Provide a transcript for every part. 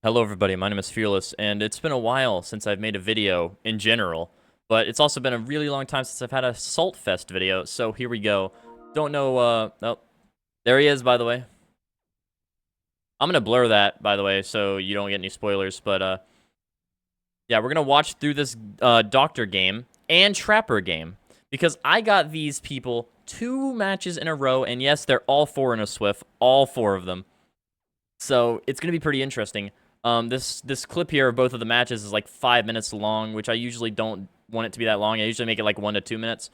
Hello everybody, my name is Fearless, and it's been a while since I've made a video in general, but it's also been a really long time since I've had a Salt Fest video, so here we go. Don't know, oh, there he is, by the way. I'm gonna blur that, by the way, so you don't get any spoilers, but, yeah, we're gonna watch through this, Doctor game and Trapper game, because I got these people 2 matches in a row, and yes, they're all 4 in a Swift, all 4 of them. So, it's gonna be pretty interesting. This clip here of both of the matches is like 5 minutes long, which I usually don't want it to be that long. I usually make it like 1 to 2 minutes,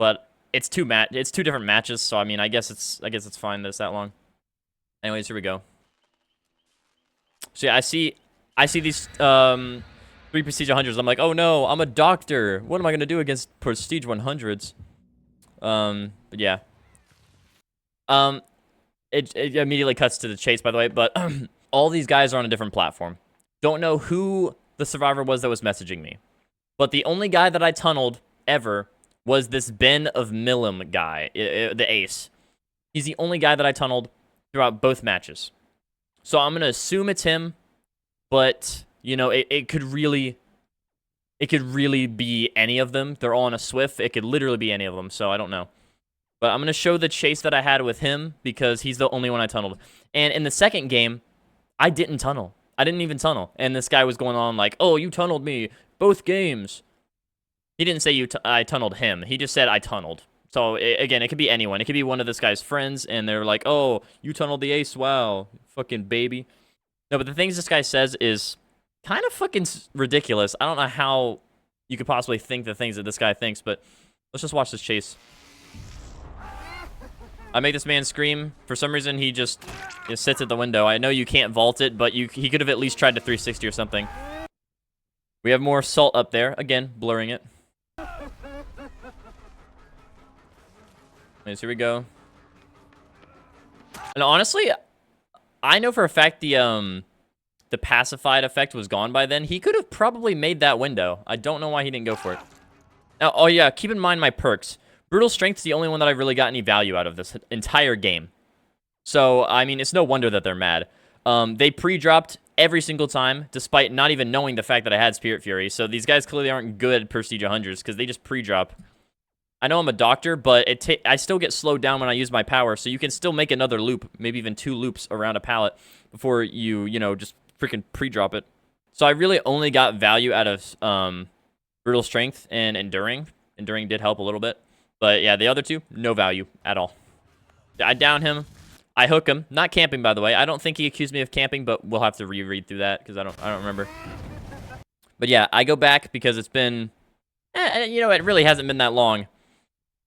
but it's two different matches, so I mean, I guess it's fine that it's that long. Anyways, here we go. So yeah, I see these 3 Prestige 100s. I'm like, oh no, I'm a doctor. What am I gonna do against Prestige 100s? But yeah. It immediately cuts to the chase, by the way, but all these guys are on a different platform. Don't know who the survivor was that was messaging me. But the only guy that I tunneled ever was this Ben of Milim guy, the ace. He's the only guy that I tunneled throughout both matches. So I'm going to assume it's him, but, you know, it could really be any of them. They're all on a Swift. It could literally be any of them, so I don't know. But I'm going to show the chase that I had with him because he's the only one I tunneled. And in the second game, I didn't tunnel. I didn't even tunnel. And this guy was going on like, oh, you tunneled me both games. He didn't say I tunneled him. He just said I tunneled. So, again, it could be anyone. It could be one of this guy's friends, and they're like, oh, you tunneled the ace. Wow, fucking baby. No, but the things this guy says is kind of fucking ridiculous. I don't know how you could possibly think the things that this guy thinks, but let's just watch this chase. I make this man scream. For some reason, he just sits at the window. I know you can't vault it, but he could have at least tried to 360 or something. We have more salt up there. Again, blurring it. Anyways, here we go. And honestly, I know for a fact the pacified effect was gone by then. He could have probably made that window. I don't know why he didn't go for it. Now, oh yeah, keep in mind my perks. Brutal Strength's the only one that I really got any value out of this entire game. So, I mean, it's no wonder that they're mad. They pre-dropped every single time, despite not even knowing the fact that I had Spirit Fury. So these guys clearly aren't good at Prestige 100s, because they just pre-drop. I know I'm a doctor, but I still get slowed down when I use my power, so you can still make another loop, maybe even 2 loops around a pallet before you know, just freaking pre-drop it. So I really only got value out of Brutal Strength and Enduring. Enduring did help a little bit. But yeah, the other two, no value at all. I down him. I hook him. Not camping, by the way. I don't think he accused me of camping, but we'll have to reread through that because I don't remember. But yeah, I go back because it's been, you know, it really hasn't been that long.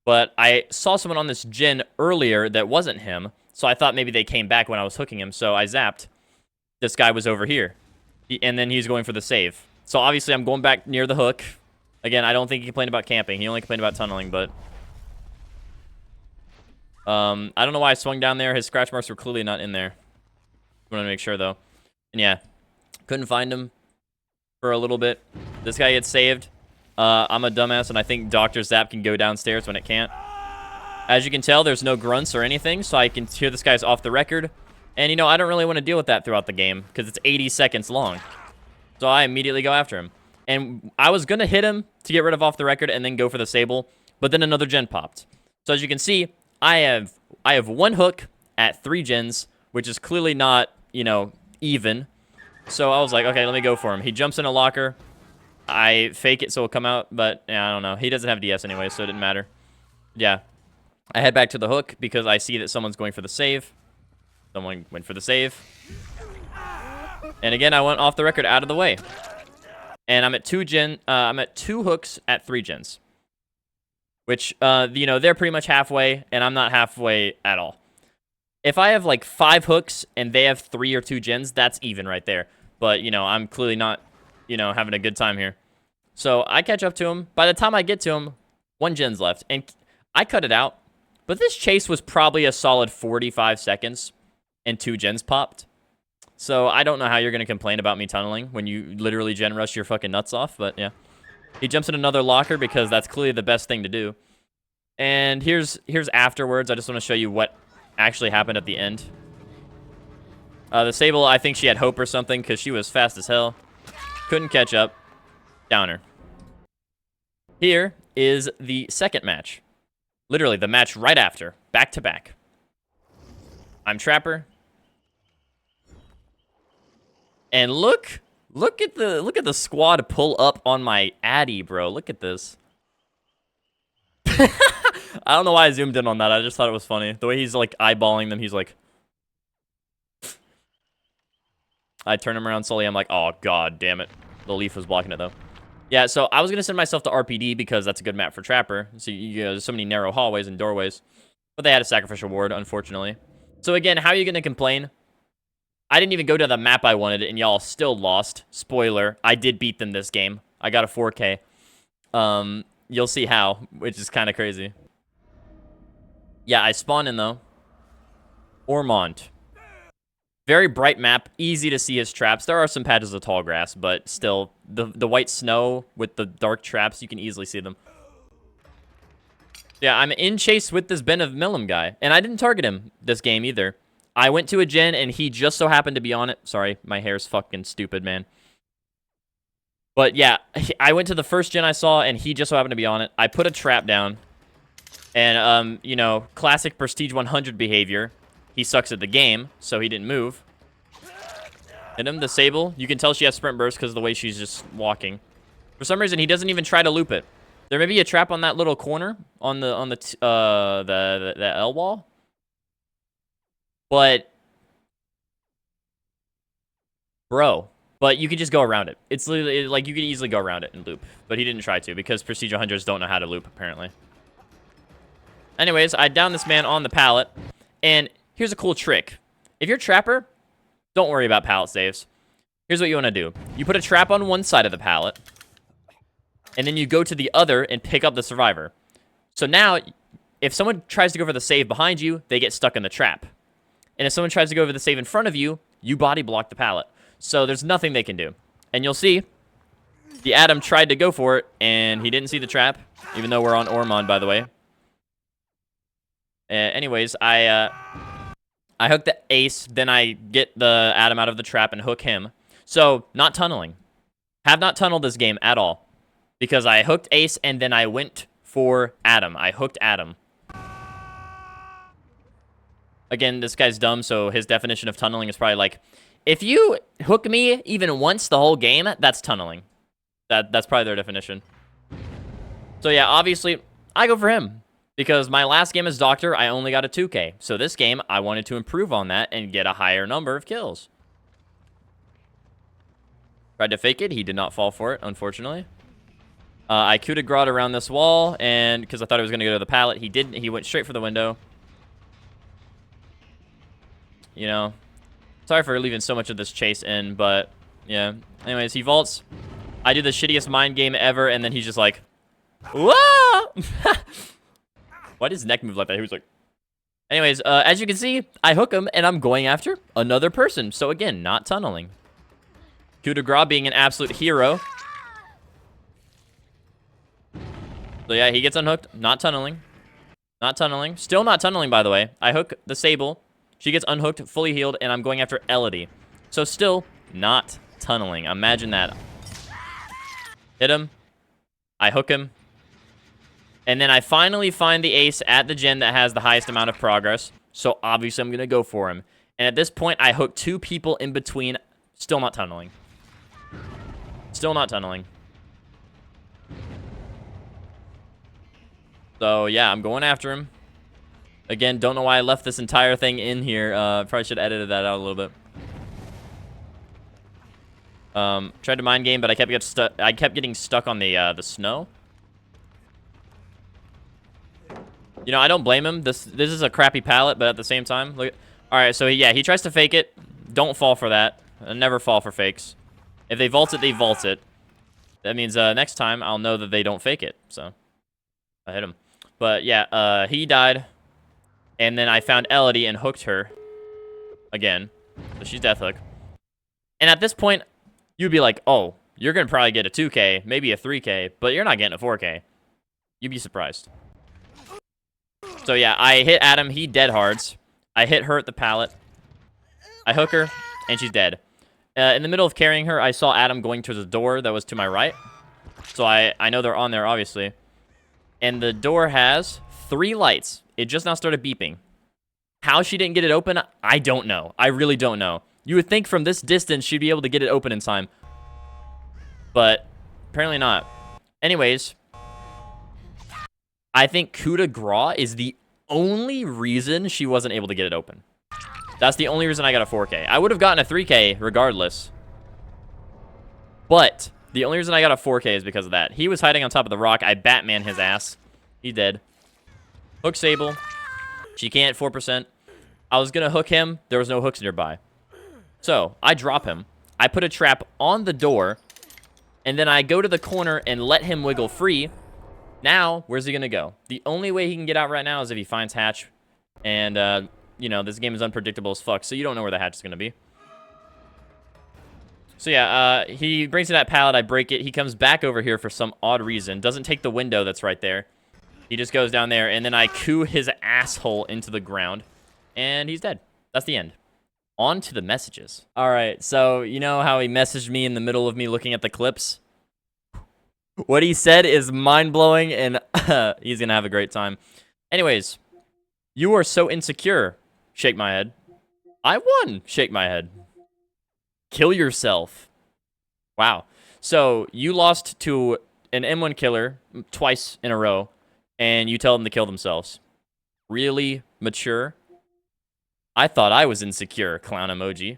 But I saw someone on this gen earlier that wasn't him, so I thought maybe they came back when I was hooking him. So I zapped. This guy was over here, and then he's going for the save. So obviously I'm going back near the hook. Again, I don't think he complained about camping. He only complained about tunneling, but I don't know why I swung down there. His scratch marks were clearly not in there. I want to make sure, though. And yeah, couldn't find him for a little bit. This guy gets saved. I'm a dumbass, and I think Dr. Zap can go downstairs when it can't. As you can tell, there's no grunts or anything, so I can hear this guy's off the record. And, you know, I don't really want to deal with that throughout the game, because it's 80 seconds long. So I immediately go after him. And I was going to hit him to get rid of off the record and then go for the Sable, but then another gen popped. So as you can see, I have 1 hook at 3 gens, which is clearly not, you know, even. So I was like, okay, let me go for him. He jumps in a locker. I fake it so it'll come out, but yeah, I don't know. He doesn't have DS anyway, so it didn't matter. Yeah. I head back to the hook because I see that someone's going for the save. Someone went for the save. And again, I went off the record out of the way. And I'm at 2 hooks at 3 gens. Which, you know, they're pretty much halfway, and I'm not halfway at all. If I have, like, 5 hooks, and they have 3 or 2 gens, that's even right there. But, you know, I'm clearly not, you know, having a good time here. So, I catch up to him. By the time I get to him, 1 gen's left. And I cut it out. But this chase was probably a solid 45 seconds, and 2 gens popped. So, I don't know how you're going to complain about me tunneling when you literally gen rush your fucking nuts off, but yeah. He jumps in another locker because that's clearly the best thing to do. And here's afterwards. I just want to show you what actually happened at the end. The Sable, I think she had hope or something because she was fast as hell. Couldn't catch up. Downer. Here is the second match. Literally, the match right after. Back to back. I'm Trapper. And look at the squad pull up on my Addy, bro. Look at this. I don't know why I zoomed in on that. I just thought it was funny. The way he's like eyeballing them, he's like. I turn him around slowly. I'm like, oh god damn it. The leaf was blocking it though. Yeah, so I was gonna send myself to RPD because that's a good map for Trapper. So there's so many narrow hallways and doorways. But they had a sacrificial ward, unfortunately. So again, how are you gonna complain? I didn't even go to the map I wanted, and y'all still lost. Spoiler, I did beat them this game. I got a 4K. You'll see how, which is kind of crazy. Yeah, I spawned in, though. Ormond. Very bright map, easy to see his traps. There are some patches of tall grass, but still, the white snow with the dark traps, you can easily see them. Yeah, I'm in chase with this Ben of Millum guy, and I didn't target him this game either. I went to a gen, and he just so happened to be on it. Sorry, my hair's fucking stupid, man. But yeah, I went to the first gen I saw, and he just so happened to be on it. I put a trap down, and, you know, classic Prestige 100 behavior. He sucks at the game, so he didn't move. Hit him, the Sable. You can tell she has sprint burst because of the way she's just walking. For some reason, he doesn't even try to loop it. There may be a trap on that little corner on the L wall. But, bro, but you could just go around it. It's literally, like, you could easily go around it and loop. But he didn't try to because Prestige 100s don't know how to loop, apparently. Anyways, I downed this man on the pallet. And here's a cool trick. If you're Trapper, don't worry about pallet saves. Here's what you want to do. You put a trap on one side of the pallet. And then you go to the other and pick up the survivor. So now, if someone tries to go for the save behind you, they get stuck in the trap. And if someone tries to go over the save in front of you, you body block the pallet. So there's nothing they can do. And you'll see, the Adam tried to go for it, and he didn't see the trap, even though we're on Ormond, by the way. Anyways, I hook the ace, then I get the Adam out of the trap and hook him. So, not tunneling. Have not tunneled this game at all. Because I hooked ace, and then I went for Adam. I hooked Adam. Again, this guy's dumb, so his definition of tunneling is probably like, if you hook me even once the whole game, that's tunneling. That's probably their definition. So yeah, obviously, I go for him. Because my last game as Doctor, I only got a 2K. So this game, I wanted to improve on that and get a higher number of kills. Tried to fake it. He did not fall for it, unfortunately. I coup de grace around this wall, and because I thought he was going to go to the pallet, he didn't. He went straight for the window. You know, sorry for leaving so much of this chase in, but yeah. Anyways, he vaults. I do the shittiest mind game ever, and then he's just like, whoa! Why did his neck move like that? He was like... Anyways, as you can see, I hook him, and I'm going after another person. So again, not tunneling. Coup de grace being an absolute hero. So yeah, he gets unhooked. Not tunneling. Not tunneling. Still not tunneling, by the way. I hook the Sable. She gets unhooked, fully healed, and I'm going after Elodie. So still not tunneling. Imagine that. Hit him. I hook him. And then I finally find the ace at the gen that has the highest amount of progress. So obviously I'm going to go for him. And at this point, I hook two people in between. Still not tunneling. Still not tunneling. So yeah, I'm going after him. Again, don't know why I left this entire thing in here. Probably should have edited that out a little bit. Tried to mind game, but I kept getting stuck on the snow. You know, I don't blame him. This is a crappy pallet, but at the same time, look. All right, so yeah, he tries to fake it. Don't fall for that. Never fall for fakes. If they vault it, they vault it. That means next time I'll know that they don't fake it. So I hit him. But yeah, he died. And then I found Elodie and hooked her again. So she's death hook. And at this point, you'd be like, oh, you're going to probably get a 2K, maybe a 3K, but you're not getting a 4K. You'd be surprised. So yeah, I hit Adam. He dead hards. I hit her at the pallet. I hook her. and she's dead. In the middle of carrying her, I saw Adam going towards the door that was to my right. So I know they're on there, obviously. And the door has 3 lights. It just now started beeping. How she didn't get it open, I don't know. I really don't know. You would think from this distance she'd be able to get it open in time. But apparently not. Anyways, I think coup de grace is the only reason she wasn't able to get it open. That's the only reason I got a 4K. I would have gotten a 3K regardless. But the only reason I got a 4K is because of that. He was hiding on top of the rock. I Batman his ass. He's dead. Hook Sable. She can't, 4%. I was going to hook him. There was no hooks nearby. So, I drop him. I put a trap on the door. And then I go to the corner and let him wiggle free. Now, where's he going to go? The only way he can get out right now is if he finds Hatch. And, you know, this game is unpredictable as fuck, so you don't know where the Hatch is going to be. So, yeah, he brings me that pallet. I break it. He comes back over here for some odd reason. Doesn't take the window that's right there. He just goes down there, and then I coup his asshole into the ground. And he's dead. That's the end. On to the messages. All right, so you know how he messaged me in the middle of me looking at the clips? What he said is mind-blowing, and he's going to have a great time. Anyways, you are so insecure. Shake my head. I won. Shake my head. Kill yourself. Wow. So you lost to an M1 killer twice in a row, and you tell them to kill themselves. Really mature? I thought I was insecure, clown emoji.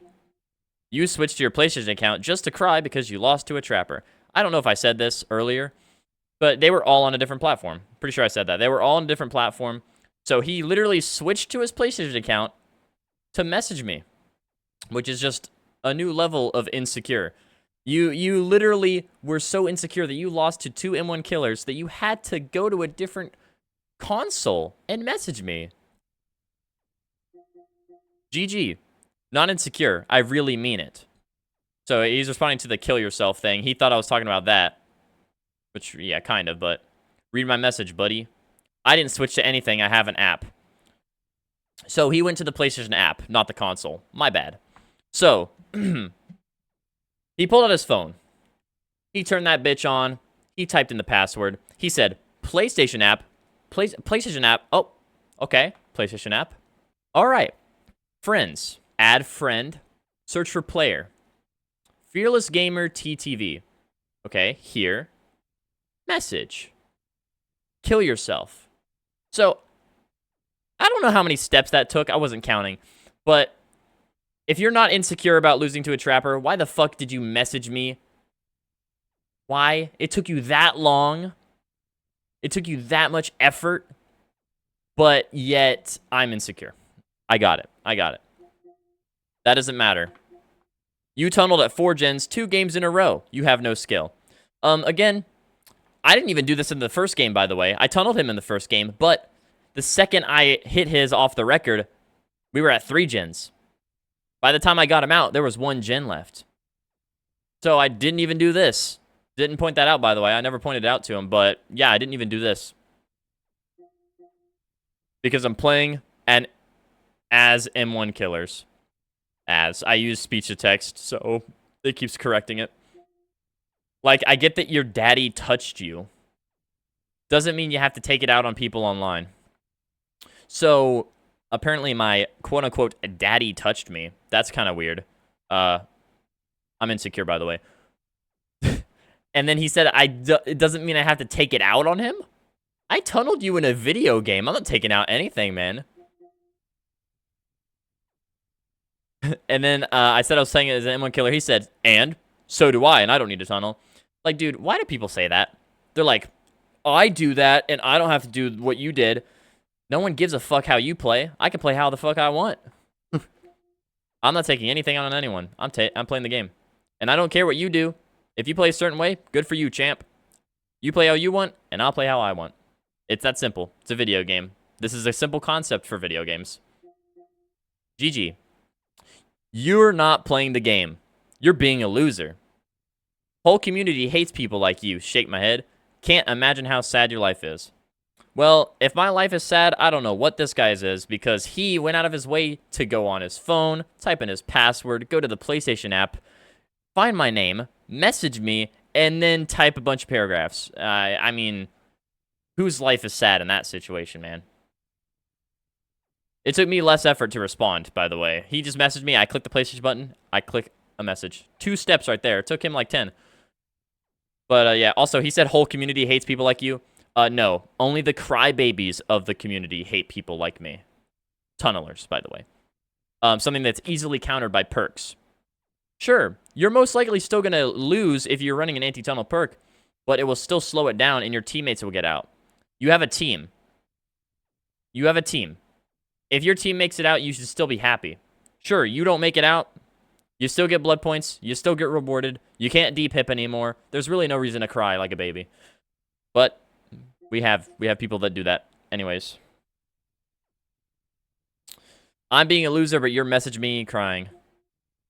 You switched to your PlayStation account just to cry because you lost to a trapper. I don't know if I said this earlier, but they were all on a different platform. Pretty sure I said that. They were all on a different platform. So he literally switched to his PlayStation account to message me, which is just a new level of insecure. You literally were so insecure that you lost to 2 M1 killers that you had to go to a different console and message me. GG. Not insecure. I really mean it. So he's responding to the kill yourself thing. He thought I was talking about that. Which, yeah, kind of, but read my message, buddy. I didn't switch to anything. I have an app. So he went to the PlayStation app, not the console. My bad. So, he pulled out his phone. He turned that bitch on. He typed in the password. He said, PlayStation app. PlayStation app. Oh, okay. PlayStation app. All right. Friends. Add friend. Search for player. Fearless Gamer TTV. Okay, here. Message. Kill yourself. So, I don't know how many steps that took. I wasn't counting. But if you're not insecure about losing to a trapper, why the fuck did you message me? Why? It took you that long. It took you that much effort. But yet, I'm insecure. I got it. I got it. That doesn't matter. You tunneled at 4 gens 2 games in a row. You have no skill. Again, I didn't even do this in the first game, by the way. I tunneled him in the first game, but the second I hit his off the record, we were at 3 gens. By the time I got him out, there was 1 gen left. So I didn't even do this. Didn't point that out, by the way. I never pointed it out to him, but yeah, I didn't even do this. Because I'm playing as M1 killers. As I use speech to text, so it keeps correcting it. Like, I get that your daddy touched you. Doesn't mean you have to take it out on people online. So, apparently my quote-unquote daddy touched me. That's kind of weird. I'm insecure, by the way. And then he said, it doesn't mean I have to take it out on him? I tunneled you in a video game. I'm not taking out anything, man. And then I said I was saying it as an M1 killer. He said, and so do I, and I don't need to tunnel. Like, dude, why do people say that? They're like, I do that, and I don't have to do what you did. No one gives a fuck how you play. I can play how the fuck I want. I'm not taking anything out on anyone. I'm playing the game. And I don't care what you do. If you play a certain way, good for you, champ. You play how you want, and I'll play how I want. It's that simple. It's a video game. This is a simple concept for video games. GG. You're not playing the game. You're being a loser. Whole community hates people like you. Shake my head. Can't imagine how sad your life is. Well, if my life is sad, I don't know what this guy's is, because he went out of his way to go on his phone, type in his password, go to the PlayStation app, find my name, message me, and then type a bunch of paragraphs. I mean, whose life is sad in that situation, man? It took me less effort to respond, by the way. He just messaged me. I click the PlayStation button. I click a message. 2 steps right there. It took him like 10. But yeah, also, he said whole community hates people like you. No, only the crybabies of the community hate people like me. Tunnelers, by the way. Something that's easily countered by perks. Sure, you're most likely still going to lose if you're running an anti-tunnel perk, but it will still slow it down and your teammates will get out. You have a team. You have a team. If your team makes it out, you should still be happy. Sure, you don't make it out. You still get blood points. You still get rewarded. You can't de-pip anymore. There's really no reason to cry like a baby. But we have people that do that. Anyways. I'm being a loser, but you're messaging me crying.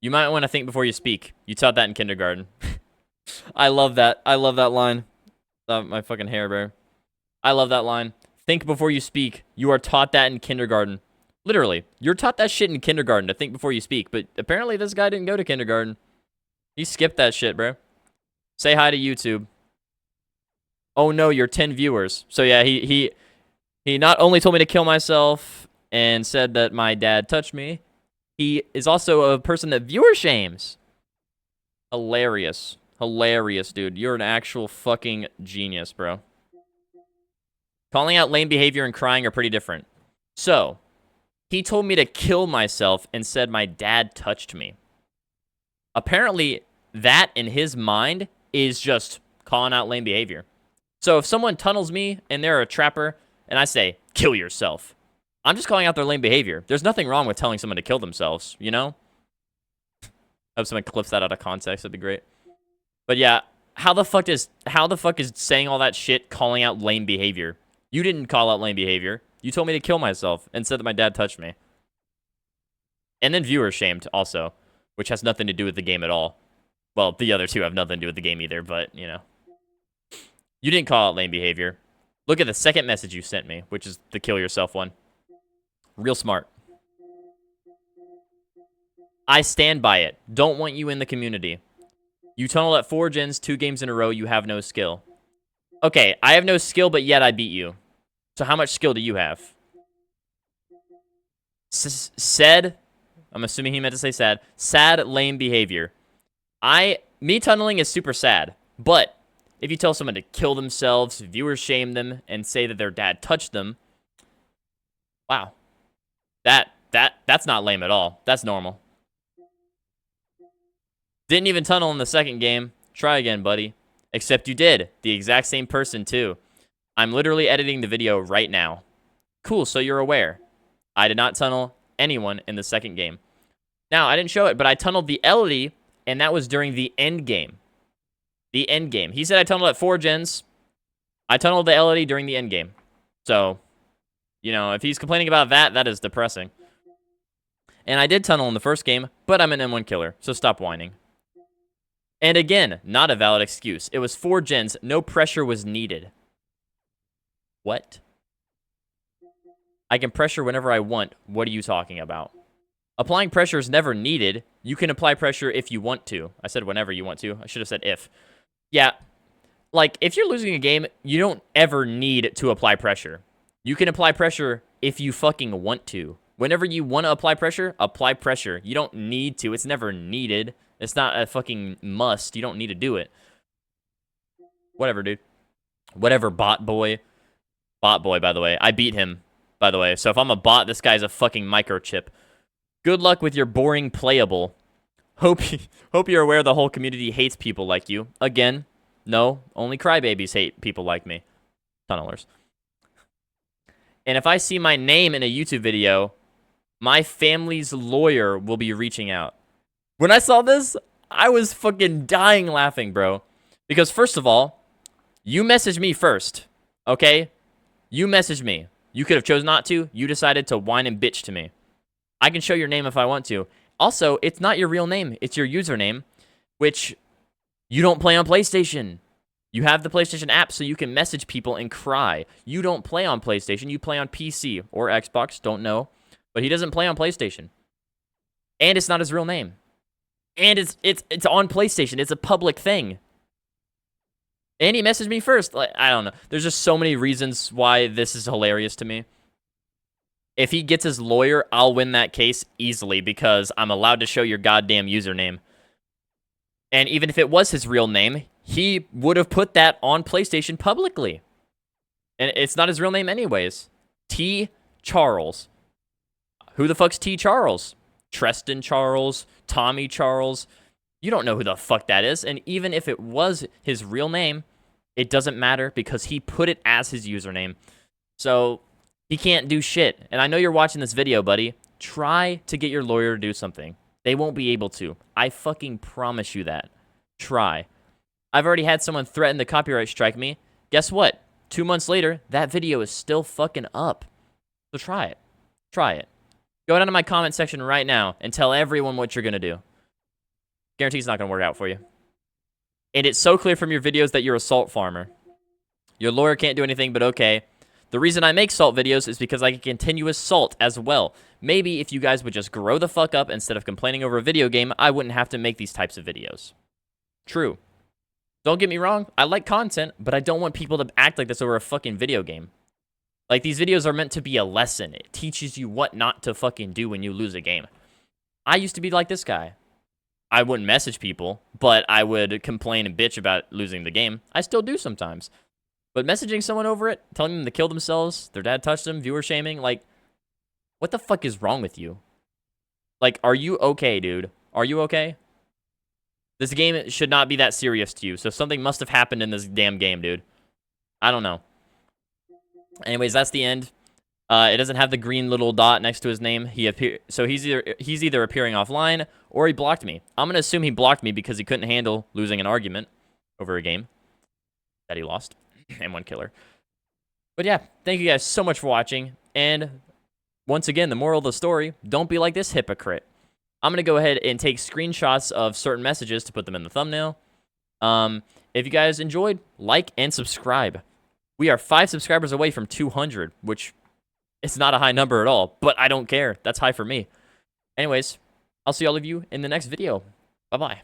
You might want to think before you speak. You taught that in kindergarten. I love that. I love that line. My fucking hair, bro. I love that line. Think before you speak. You are taught that in kindergarten. Literally, you're taught that shit in kindergarten to think before you speak, but apparently this guy didn't go to kindergarten. He skipped that shit, bro. Say hi to YouTube. Oh no, you're 10 viewers. So yeah, he not only told me to kill myself and said that my dad touched me, he is also a person that viewer shames. Hilarious. Hilarious, dude. You're an actual fucking genius, bro. Calling out lame behavior and crying are pretty different. So, he told me to kill myself and said my dad touched me. Apparently, that in his mind is just calling out lame behavior. So if someone tunnels me and they're a trapper and I say, kill yourself, I'm just calling out their lame behavior. There's nothing wrong with telling someone to kill themselves, you know? I hope someone clips that out of context. That'd be great. But yeah, how the fuck is saying all that shit calling out lame behavior? You didn't call out lame behavior. You told me to kill myself and said that my dad touched me. And then viewer shamed also, which has nothing to do with the game at all. Well, the other two have nothing to do with the game either, but, you know. You didn't call out lame behavior. Look at the second message you sent me, which is the kill yourself one. Real smart. I stand by it. Don't want you in the community. You tunnel at 4 gens, 2 games in a row, you have no skill. Okay, I have no skill, but yet I beat you. So how much skill do you have? Said, I'm assuming he meant to say sad. Sad, lame behavior. Me tunneling is super sad, but if you tell someone to kill themselves, viewers shame them, and say that their dad touched them, wow. That's not lame at all. That's normal. Didn't even tunnel in the second game. Try again, buddy. Except you did. The exact same person, too. I'm literally editing the video right now. Cool, so you're aware. I did not tunnel anyone in the second game. Now, I didn't show it, but I tunneled the Elodie, and that was during the end game. The end game. He said I tunneled at 4 gens. I tunneled the Elodie during the end game. So, you know, if he's complaining about that, that is depressing. And I did tunnel in the first game, but I'm an M1 killer, so stop whining. And again, not a valid excuse. It was 4 gens. No pressure was needed. What? I can pressure whenever I want. What are you talking about? Applying pressure is never needed. You can apply pressure if you want to. I said whenever you want to. I should have said if. Yeah, like, if you're losing a game, you don't ever need to apply pressure. You can apply pressure if you fucking want to. Whenever you want to apply pressure, apply pressure. You don't need to. It's never needed. It's not a fucking must. You don't need to do it. Whatever, dude. Whatever, bot boy. Bot boy, by the way. I beat him, by the way. So if I'm a bot, this guy's a fucking microchip. Good luck with your boring playable. Hope you're aware the whole community hates people like you. Again, no, only crybabies hate people like me. Tunnelers. And if I see my name in a YouTube video, my family's lawyer will be reaching out. When I saw this, I was fucking dying laughing, bro. Because first of all, you messaged me first, okay? You messaged me. You could have chose not to. You decided to whine and bitch to me. I can show your name if I want to. Also, it's not your real name. It's your username, which you don't play on PlayStation. You have the PlayStation app so you can message people and cry. You don't play on PlayStation. You play on PC or Xbox. Don't know. But he doesn't play on PlayStation. And it's not his real name. And it's on PlayStation. It's a public thing. And he messaged me first. Like, I don't know. There's just so many reasons why this is hilarious to me. If he gets his lawyer, I'll win that case easily because I'm allowed to show your goddamn username. And even if it was his real name, he would have put that on PlayStation publicly. And it's not his real name anyways. T. Charles. Who the fuck's T. Charles? Treston Charles? Tommy Charles? You don't know who the fuck that is. And even if it was his real name, it doesn't matter because he put it as his username. So he can't do shit. And I know you're watching this video, buddy. Try to get your lawyer to do something. They won't be able to. I fucking promise you that. Try. I've already had someone threaten to copyright strike me. Guess what? 2 months later, that video is still fucking up. So try it. Try it. Go down to my comment section right now and tell everyone what you're going to do. Guarantee it's not going to work out for you. And it's so clear from your videos that you're a salt farmer. Your lawyer can't do anything, but okay. The reason I make salt videos is because I can continuous salt as well. Maybe if you guys would just grow the fuck up instead of complaining over a video game, I wouldn't have to make these types of videos. True. Don't get me wrong, I like content, but I don't want people to act like this over a fucking video game. Like, these videos are meant to be a lesson. It teaches you what not to fucking do when you lose a game. I used to be like this guy. I wouldn't message people, but I would complain and bitch about losing the game. I still do sometimes. But messaging someone over it, telling them to kill themselves, their dad touched them, viewer shaming, like, what the fuck is wrong with you? Like, are you okay, dude? Are you okay? This game should not be that serious to you, so something must have happened in this damn game, dude. I don't know. Anyways, that's the end. It doesn't have the green little dot next to his name. So he's either appearing offline or he blocked me. I'm gonna assume he blocked me because he couldn't handle losing an argument over a game that he lost and one killer. But yeah, thank you guys so much for watching. And once again, the moral of the story: don't be like this hypocrite. I'm gonna go ahead and take screenshots of certain messages to put them in the thumbnail. If you guys enjoyed, like and subscribe. We are 5 subscribers away from 200, which is not a high number at all, but I don't care. That's high for me. Anyways, I'll see all of you in the next video. Bye-bye.